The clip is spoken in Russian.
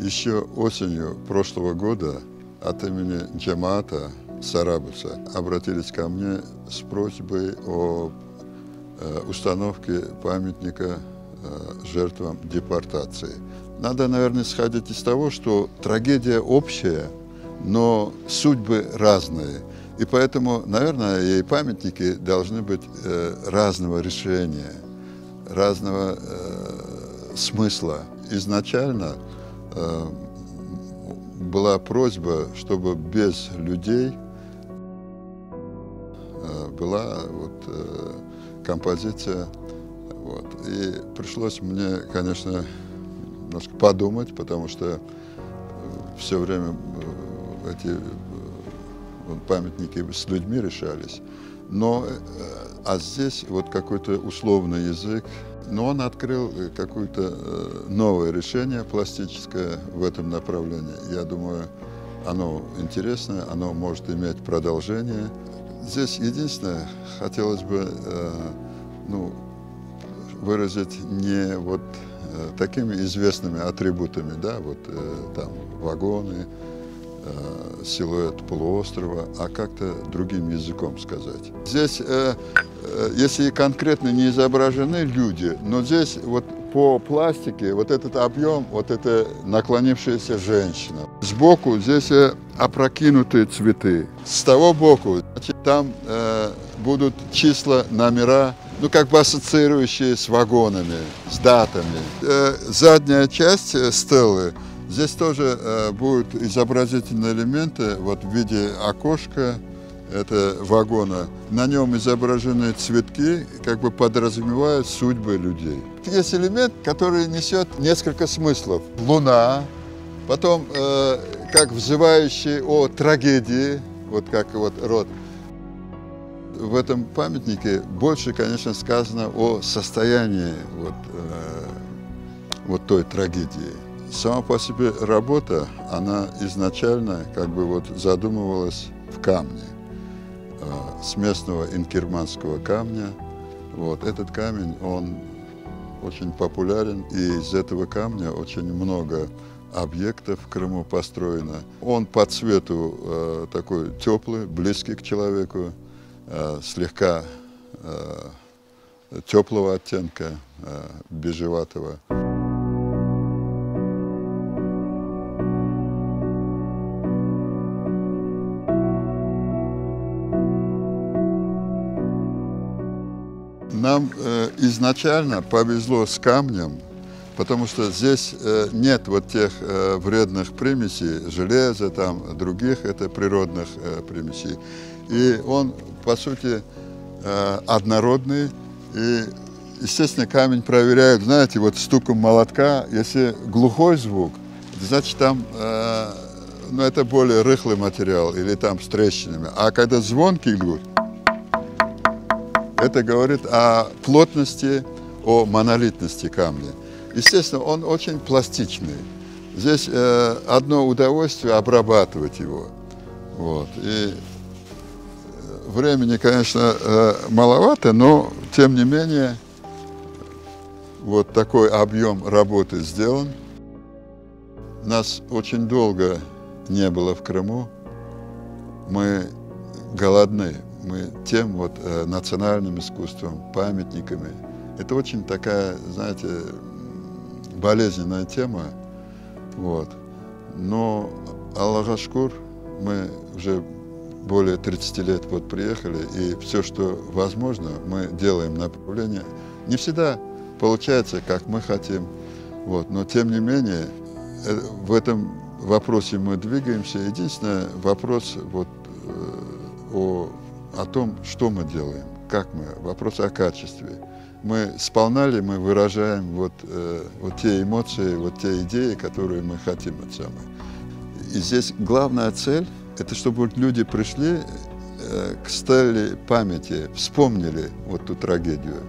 Еще осенью прошлого года от имени Джамаата Сарабуса обратились ко мне с просьбой о установке памятника жертвам депортации. Надо, наверное, исходить из того, что трагедия общая, но судьбы разные. И поэтому, наверное, и памятники должны быть разного решения, разного смысла. Изначально была просьба, чтобы без людей была композиция. И пришлось мне, конечно, немножко подумать, потому что все время эти памятники с людьми решались. А здесь какой-то условный язык. Но он открыл какое-то новое решение пластическое в этом направлении. Я думаю, оно интересное, оно может иметь продолжение. Здесь единственное, хотелось бы выразить не такими известными атрибутами, да, там вагоны, силуэт полуострова, а как-то другим языком сказать. Здесь, если конкретно не изображены люди, но здесь по пластике этот объем, это наклонившаяся женщина. Сбоку здесь опрокинутые цветы. С того боку там будут числа, номера, как бы ассоциирующие с вагонами, с датами. Задняя часть стелы. Здесь тоже будут изобразительные элементы в виде окошка, это вагона. На нем изображены цветки, как бы подразумевают судьбы людей. Есть элемент, который несет несколько смыслов. Луна, потом как взывающий о трагедии, как род. В этом памятнике больше, конечно, сказано о состоянии той трагедии. Сама по себе работа, она изначально задумывалась в камне, с местного инкерманского камня. Этот камень, он очень популярен, и из этого камня очень много объектов в Крыму построено. Он по цвету такой теплый, близкий к человеку, слегка теплого оттенка, бежеватого. Нам изначально повезло с камнем, потому что здесь нет тех вредных примесей, железа, других природных примесей. И он, по сути, однородный. И, естественно, камень проверяют, знаете, стуком молотка. Если глухой звук, значит, там это более рыхлый материал или там с трещинами. А когда звонкий звук, это говорит о плотности, о монолитности камня. Естественно, он очень пластичный. Здесь одно удовольствие обрабатывать его. И времени, конечно, маловато, но, тем не менее, такой объем работы сделан. Нас очень долго не было в Крыму. Мы голодны. Мы тем национальным искусством, памятниками. Это очень такая, знаете, болезненная тема. Но Аллаху шукр, мы уже более 30 лет приехали, и все, что возможно, мы делаем направление. Не всегда получается, как мы хотим, но тем не менее в этом вопросе мы двигаемся. Единственный вопрос о том, что мы делаем, как мы, вопрос о качестве. Мы сполна ли мы выражаем те эмоции, те идеи, которые мы хотим от самой. И здесь главная цель – это чтобы люди пришли к стеле памяти, вспомнили ту трагедию.